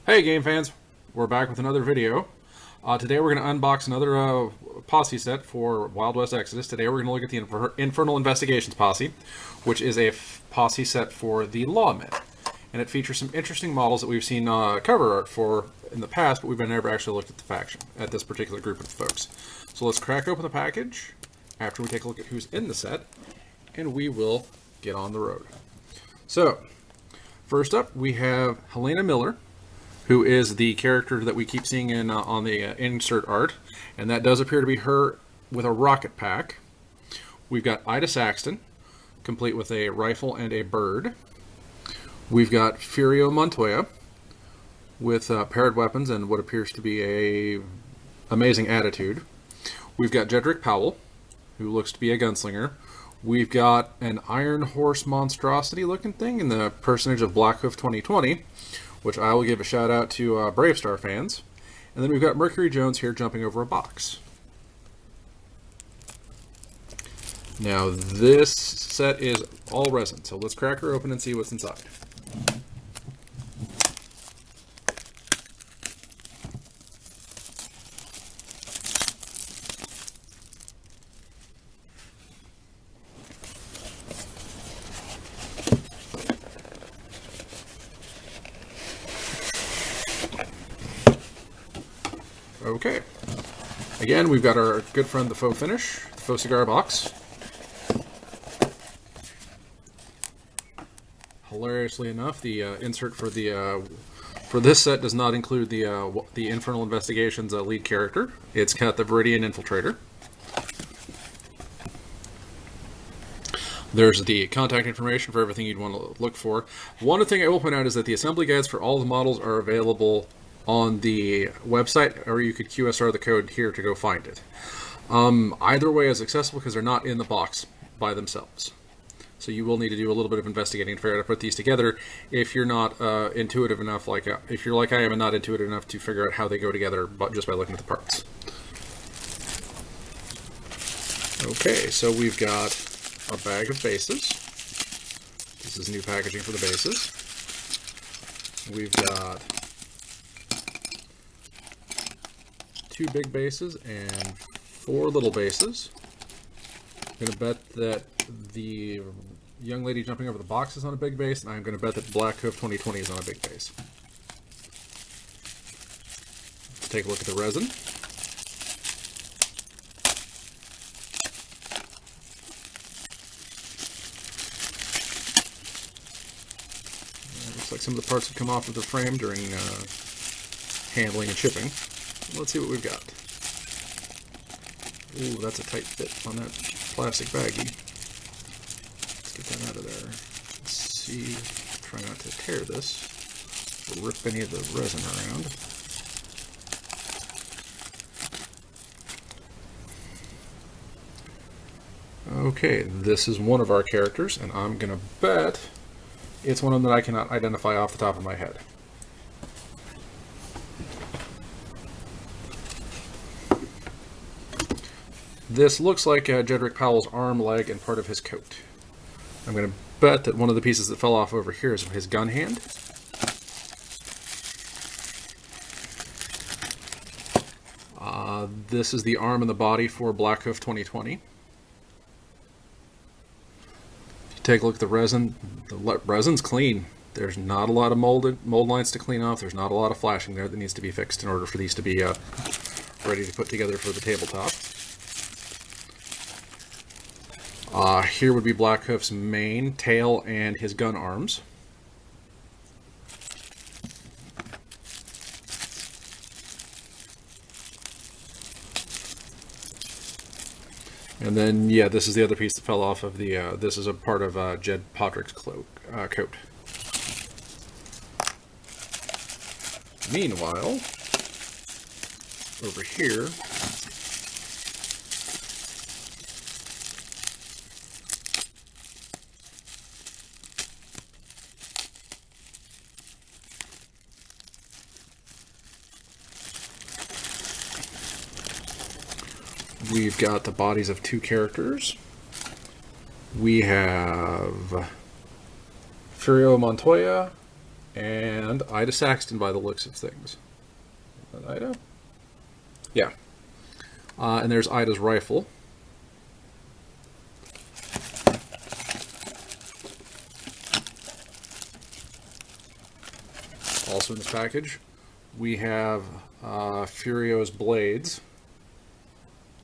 Hey game fans, we're back with another video. Today we're going to unbox another posse set for Wild West Exodus. Today we're going to look at the Infernal Investigations Posse, which is a posse set for the Lawmen. And it features some interesting models that we've seen cover art for in the past, but we've never actually looked at the faction, at this particular group of folks. So let's crack open the package after we take a look at who's in the set, and we will get on the road. So, first up we have Helena Miller, who is the character that we keep seeing in on the insert art, and that does appear to be her with a rocket pack. We've got Ida Saxton, complete with a rifle and a bird. We've got Furio Montoya with paired weapons and what appears to be a amazing attitude. We've got Jedrick Powell, who looks to be a gunslinger. We've got an Iron Horse monstrosity looking thing in the personage of Blackhoof 2020, which I will give a shout out to Bravestar fans. And then we've got Mercury Jones here jumping over a box. Now this set is all resin, so let's crack her open and see what's inside. Okay. Again, we've got our good friend the Faux Finish, the Faux Cigar box. Hilariously enough, the insert for this set does not include the Infernal Investigations lead character. It's got the Viridian Infiltrator. There's the contact information for everything you'd want to look for. One thing I will point out is that the assembly guides for all the models are available on the website, or you could QSR the code here to go find it. Either way is accessible because they're not in the box by themselves. So you will need to do a little bit of investigating to figure out how to put these together if you're not intuitive enough, if you're like I am and not intuitive enough to figure out how they go together just by looking at the parts. Okay, so we've got our bag of bases. This is new packaging for the bases. We've got 2 big bases and 4 little bases. I'm going to bet that the young lady jumping over the box is on a big base, and I'm going to bet that Blackhoof 2020 is on a big base. Let's take a look at the resin. Looks like some of the parts have come off of the frame during handling and shipping. Let's see what we've got. Ooh, that's a tight fit on that plastic baggie. Let's get that out of there. Let's see. Try not to tear this. Or rip any of the resin around. Okay, this is one of our characters, and I'm going to bet it's one of them that I cannot identify off the top of my head. This looks like Jedrick Powell's arm, leg, and part of his coat. I'm going to bet that one of the pieces that fell off over here is his gun hand. This is the arm and the body for Blackhoof 2020. If you take a look at the resin's clean. There's not a lot of mold lines to clean off. There's not a lot of flashing there that needs to be fixed in order for these to be ready to put together for the tabletop. Here would be Blackhoof's mane, tail, and his gun arms. And then, yeah, this is the other piece that fell off of the, this is a part of Jed Podrick's coat. Meanwhile, over here, we've got the bodies of 2 characters. We have Furio Montoya and Ida Saxton by the looks of things. Is that Ida? Yeah. And there's Ida's rifle. Also in this package, we have Furio's blades,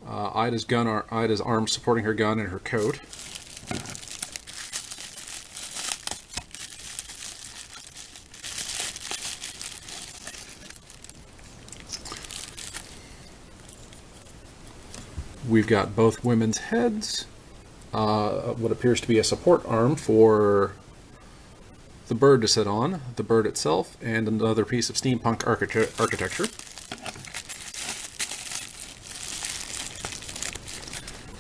Ida's gun, Ida's arm supporting her gun and her coat. We've got both women's heads, what appears to be a support arm for the bird to sit on, the bird itself, and another piece of steampunk architecture.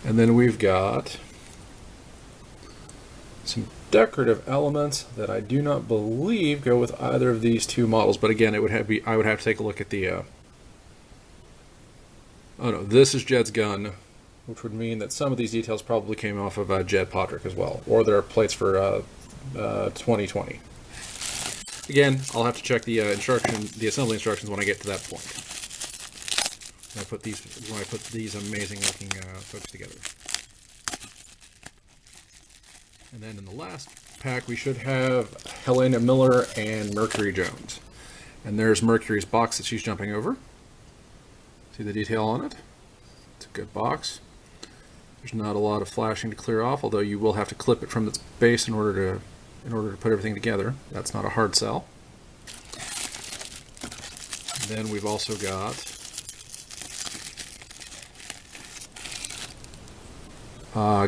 And then we've got some decorative elements that I do not believe go with either of these two models, but again, it would have I would have to take a look at the oh no, this is Jed's gun, which would mean that some of these details probably came off of Jed Podrick as well, or there are plates for 2020. Again, I'll have to check the assembly instructions when I get to that point. When I put these amazing looking folks together. And then in the last pack, we should have Helena Miller and Mercury Jones. And there's Mercury's box that she's jumping over. See the detail on it? It's a good box. There's not a lot of flashing to clear off, although you will have to clip it from its base in order to put everything together. That's not a hard sell. Then we've also got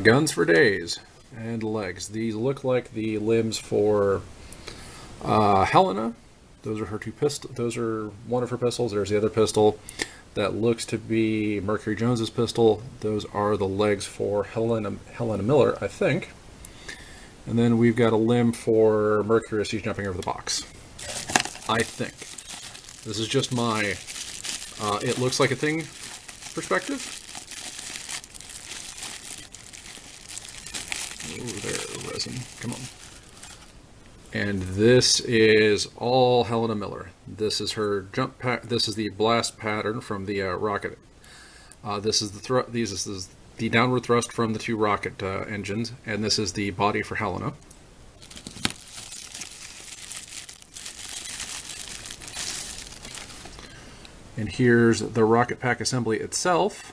guns for days and legs. These look like the limbs for Helena. Those are her two pistols. Those are one of her pistols. There's the other pistol that looks to be Mercury Jones's pistol. Those are the legs for Helena Miller, I think. And then we've got a limb for Mercury as she's jumping over the box. I think. This is just my it looks like a thing perspective. Oh, there, resin. Come on. And this is all Helena Miller. This is her jump this is the blast pattern from the rocket. This is the downward thrust from the two rocket engines, and this is the body for Helena. And here's the rocket pack assembly itself.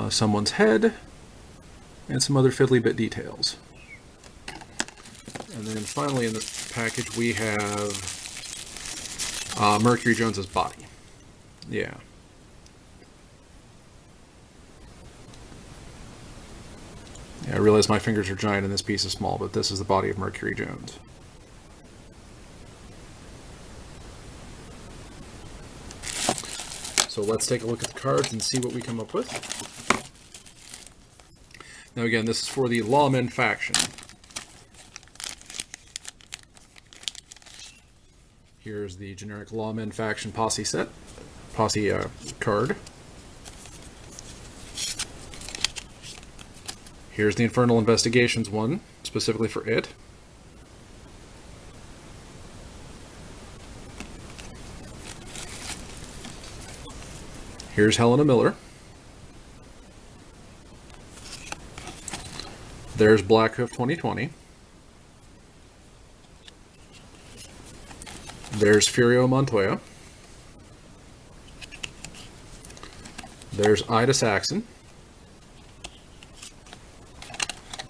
Someone's head, and some other fiddly bit details. And then finally in this package we have Mercury Jones's body. Yeah. I realize my fingers are giant and this piece is small, but this is the body of Mercury Jones. So let's take a look at the cards and see what we come up with. Now again, this is for the Lawmen faction. Here's the generic Lawmen faction posse card. Here's the Infernal Investigations one, specifically for it. Here's Helena Miller. There's Blackhoof 2020. There's Furio Montoya. There's Ida Saxton.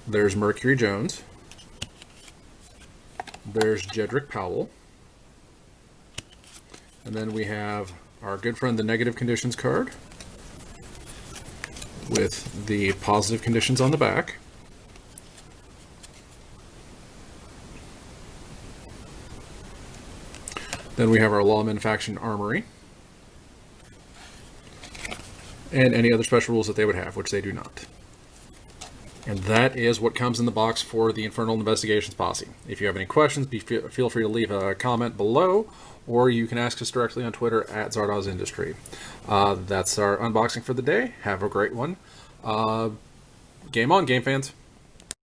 There's Mercury Jones. There's Jedrick Powell. And then we have our good friend the Negative Conditions card with the positive conditions on the back. Then we have our Lawmen faction armory and any other special rules that they would have, which they do not. And that is what comes in the box for the Infernal Investigations Posse. If you have any questions, feel free to leave a comment below, or you can ask us directly on Twitter at Zardoz Industry. That's our unboxing for the day. Have a great one. Game on, game fans.